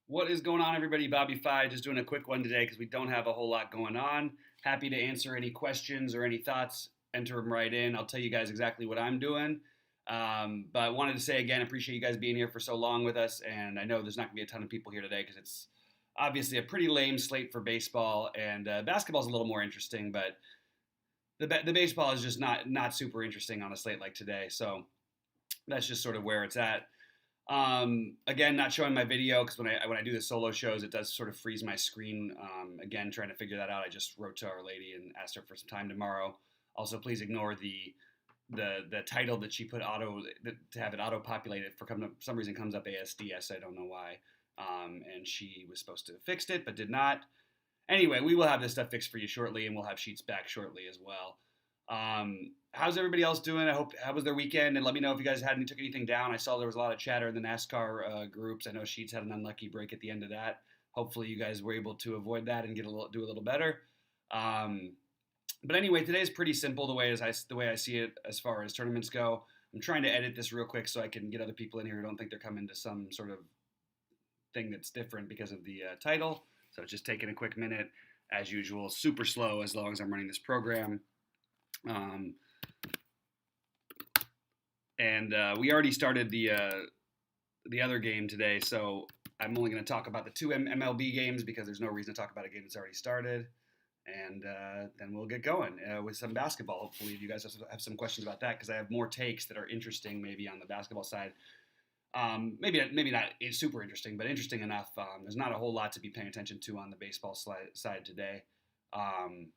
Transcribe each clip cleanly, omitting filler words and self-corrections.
What is going on, everybody? Bobby Fi, just doing a quick one today because we don't have a whole lot going on. Happy to answer any questions or any thoughts. Enter them right in. I'll tell you guys exactly what I'm doing. But wanted to say again, appreciate you guys being here for so long with us. And I know there's not going to be a ton of people here today because it's obviously a pretty lame slate for baseball, and basketball is a little more interesting. But the baseball is just not super interesting on a slate like today. So that's just sort of where it's at. Again, not showing my video because when I do the solo shows, it does sort of freeze my screen. Again, trying to figure that out. I just wrote to Our Lady and asked her for some time tomorrow. Also, please ignore the title that she put to have it auto populated for some reason comes up ASDS. I don't know why. And she was supposed to have fixed it, but did not. Anyway, we will have this stuff fixed for you shortly, and we'll have sheets back shortly as well. How's everybody else doing? How was their weekend? And let me know if you guys took anything down. I saw there was a lot of chatter in the NASCAR groups. I know Sheets had an unlucky break at the end of that. Hopefully, you guys were able to avoid that and do a little better. Um, but anyway, today is pretty simple the way I see it as far as tournaments go. I'm trying to edit this real quick so I can get other people in here who don't think they're coming to some sort of thing that's different because of the title. So just taking a quick minute, as usual, super slow as long as I'm running this program. Um, and we already started the other game today, so I'm only going to talk about the two MLB games because there's no reason to talk about a game that's already started. And then we'll get going with some basketball. Hopefully, you guys have some questions about that because I have more takes that are interesting, maybe on the basketball side. Maybe not super interesting, but interesting enough. There's not a whole lot to be paying attention to on the baseball side today. Um,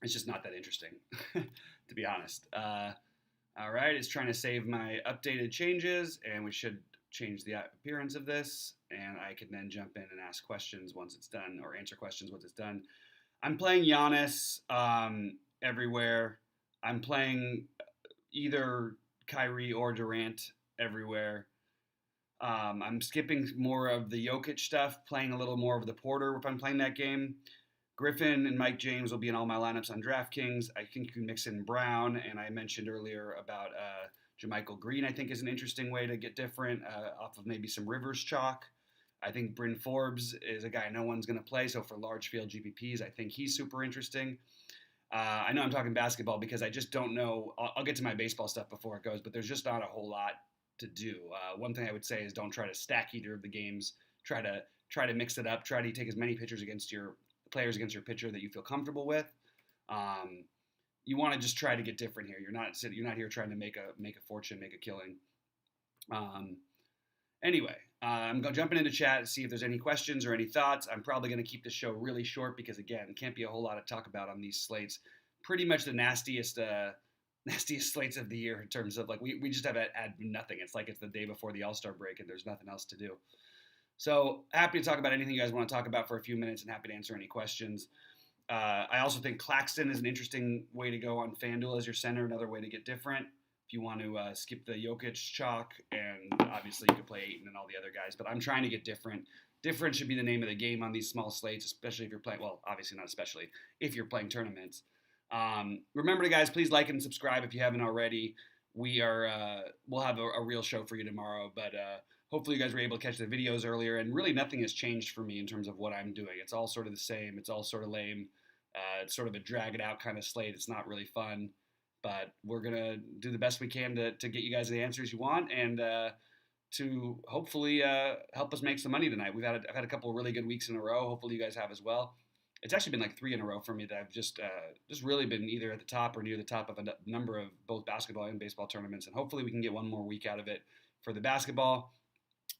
it's just not that interesting, to be honest. All right, it's trying to save my updated changes, and we should change the appearance of this, and I can then jump in and ask questions once it's done, or answer questions once it's done. I'm playing Giannis everywhere. I'm playing either Kyrie or Durant everywhere. I'm skipping more of the Jokic stuff, playing a little more of the Porter if I'm playing that game. Griffin and Mike James will be in all my lineups on DraftKings. I think you can mix in Brown, and I mentioned earlier about JaMychal Green. I think is an interesting way to get different off of maybe some Rivers chalk. I think Bryn Forbes is a guy no one's going to play, so for large field GPPs, I think he's super interesting. I know I'm talking basketball because I just don't know. I'll get to my baseball stuff before it goes, but there's just not a whole lot to do. One thing I would say is don't try to stack either of the games. Try to mix it up. Try to take as many players against your pitcher that you feel comfortable with. Um, you want to just try to get different here. You're not here trying to make a fortune, make a killing. Um, anyway, I'm jumping into chat to see if there's any questions or any thoughts. I'm probably going to keep the show really short because again, can't be a whole lot to talk about on these slates. Pretty much the nastiest slates of the year in terms of like we just have add nothing. It's like it's the day before the All-Star break and there's nothing else to do. So happy to talk about anything you guys want to talk about for a few minutes and happy to answer any questions. I also think Claxton is an interesting way to go on FanDuel as your center, another way to get different. If you want to skip the Jokic chalk, and obviously you could play Ayton and all the other guys, but I'm trying to get different. Different should be the name of the game on these small slates, especially if you're playing, well, obviously not especially, if you're playing tournaments. Remember to guys, please like and subscribe if you haven't already. We'll have a real show for you tomorrow, but hopefully you guys were able to catch the videos earlier, and really nothing has changed for me in terms of what I'm doing. It's all sort of the same. It's all sort of lame. It's sort of a drag it out kind of slate. It's not really fun, but we're going to do the best we can to get you guys the answers you want and to hopefully help us make some money tonight. I've had a couple of really good weeks in a row. Hopefully you guys have as well. It's actually been like 3 in a row for me that I've just really been either at the top or near the top of a number of both basketball and baseball tournaments, and hopefully we can get one more week out of it for the basketball.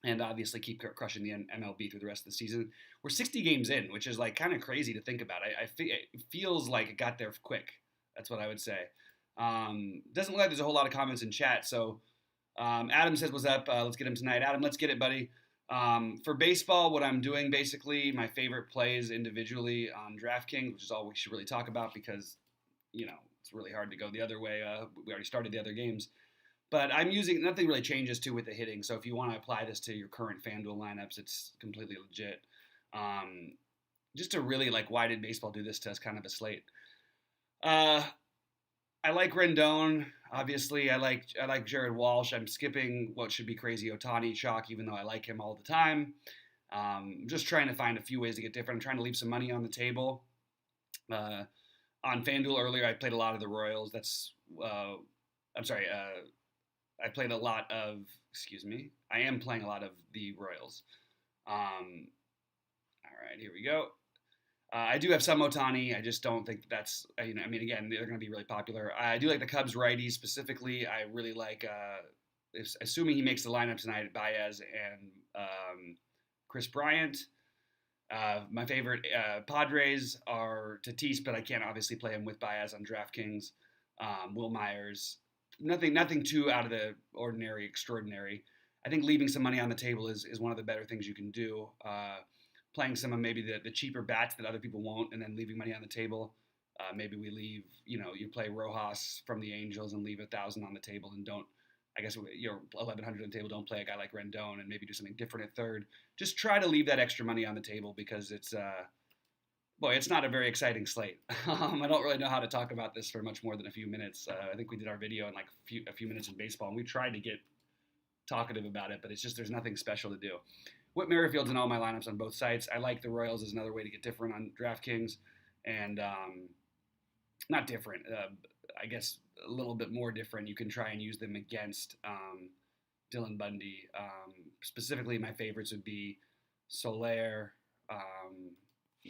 And obviously keep crushing the MLB through the rest of the season. We're 60 games in, which is like kind of crazy to think about. It feels like it got there quick. That's what I would say. Doesn't look like there's a whole lot of comments in chat. So Adam says, what's up? Let's get him tonight. Adam, let's get it, buddy. For baseball, what I'm doing basically, my favorite plays individually on DraftKings, which is all we should really talk about because, it's really hard to go the other way. We already started the other games. But I'm using, nothing really changes too with the hitting. So if you want to apply this to your current FanDuel lineups, it's completely legit. Just to really like, why did baseball do this to us kind of a slate? I like Rendon. Obviously, I like Jared Walsh. I'm skipping what should be crazy Otani chalk, even though I like him all the time. Just trying to find a few ways to get different. I'm trying to leave some money on the table. On FanDuel earlier, I played a lot of the Royals. I'm sorry. I played a lot of. Excuse me. I am playing a lot of the Royals. All right, here we go. I do have some Otani. I just don't think that's. I mean, again, they're going to be really popular. I do like the Cubs righties specifically. I really like. Assuming he makes the lineup tonight, Baez and Chris Bryant. My favorite Padres are Tatis, but I can't obviously play him with Baez on DraftKings. Will Myers, nothing too out of the ordinary, extraordinary. I think leaving some money on the table is one of the better things you can do. Playing some of maybe the cheaper bats that other people won't, and then leaving money on the table. Maybe we leave, you play Rojas from the Angels and leave 1,000 on the table and don't. I guess you're 1,100 on the table. Don't play a guy like Rendon and maybe do something different at third. Just try to leave that extra money on the table because it's not a very exciting slate. I don't really know how to talk about this for much more than a few minutes. I think we did our video in like a few minutes in baseball, and we tried to get talkative about it, but it's just there's nothing special to do. Whit Merrifield's in all my lineups on both sites. I like the Royals as another way to get different on DraftKings, and not different. I guess a little bit more different. You can try and use them against Dylan Bundy. Specifically, my favorites would be Soler,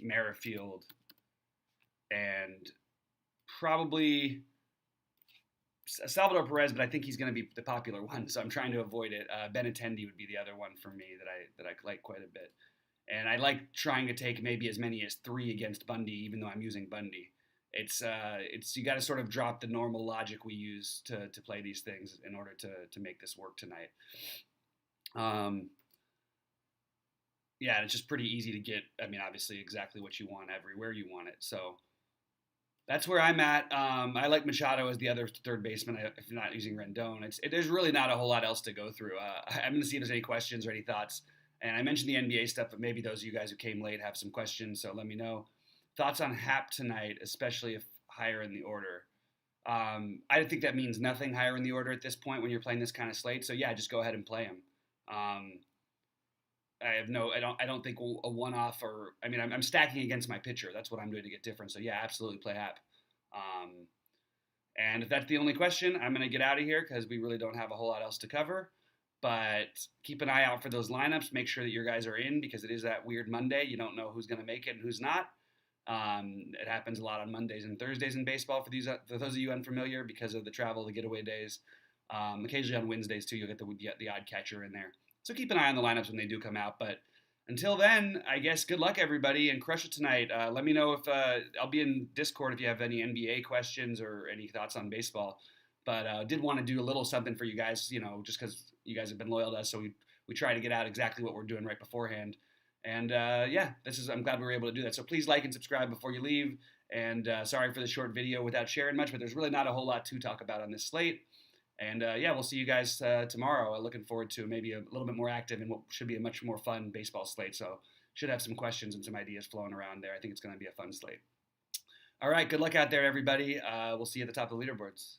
Merrifield, and probably Salvador Perez, but I think he's going to be the popular one, so I'm trying to avoid it. Benintendi would be the other one for me that I like quite a bit. And I like trying to take maybe as many as 3 against Bundy, even though I'm using Bundy. It's you got to sort of drop the normal logic we use to play these things in order to make this work tonight. Yeah, and it's just pretty easy to get. I mean, obviously, exactly what you want everywhere you want it. So that's where I'm at. I like Machado as the other third baseman if you're not using Rendon. There's really not a whole lot else to go through. I'm going to see if there's any questions or any thoughts. And I mentioned the NBA stuff, but maybe those of you guys who came late have some questions, so let me know. Thoughts on Hap tonight, especially if higher in the order. I think that means nothing higher in the order at this point when you're playing this kind of slate. So yeah, just go ahead and play him. I don't think a one-off I'm stacking against my pitcher. That's what I'm doing to get different. So yeah, absolutely play Hap. And if that's the only question, I'm going to get out of here because we really don't have a whole lot else to cover. But keep an eye out for those lineups. Make sure that your guys are in because it is that weird Monday. You don't know who's going to make it and who's not. It happens a lot on Mondays and Thursdays in baseball for those of you unfamiliar because of the travel, the getaway days. Occasionally on Wednesdays too, you'll get the odd catcher in there. So keep an eye on the lineups when they do come out. But until then, I guess good luck everybody and crush it tonight. Let me know if I'll be in Discord if you have any NBA questions or any thoughts on baseball. But did want to do a little something for you guys, just because you guys have been loyal to us. So we try to get out exactly what we're doing right beforehand. And I'm glad we were able to do that. So please like and subscribe before you leave. And sorry for the short video without sharing much, but there's really not a whole lot to talk about on this slate. And we'll see you guys tomorrow. Looking forward to maybe a little bit more active and what should be a much more fun baseball slate. So should have some questions and some ideas flowing around there. I think it's going to be a fun slate. All right, good luck out there, everybody. We'll see you at the top of the leaderboards.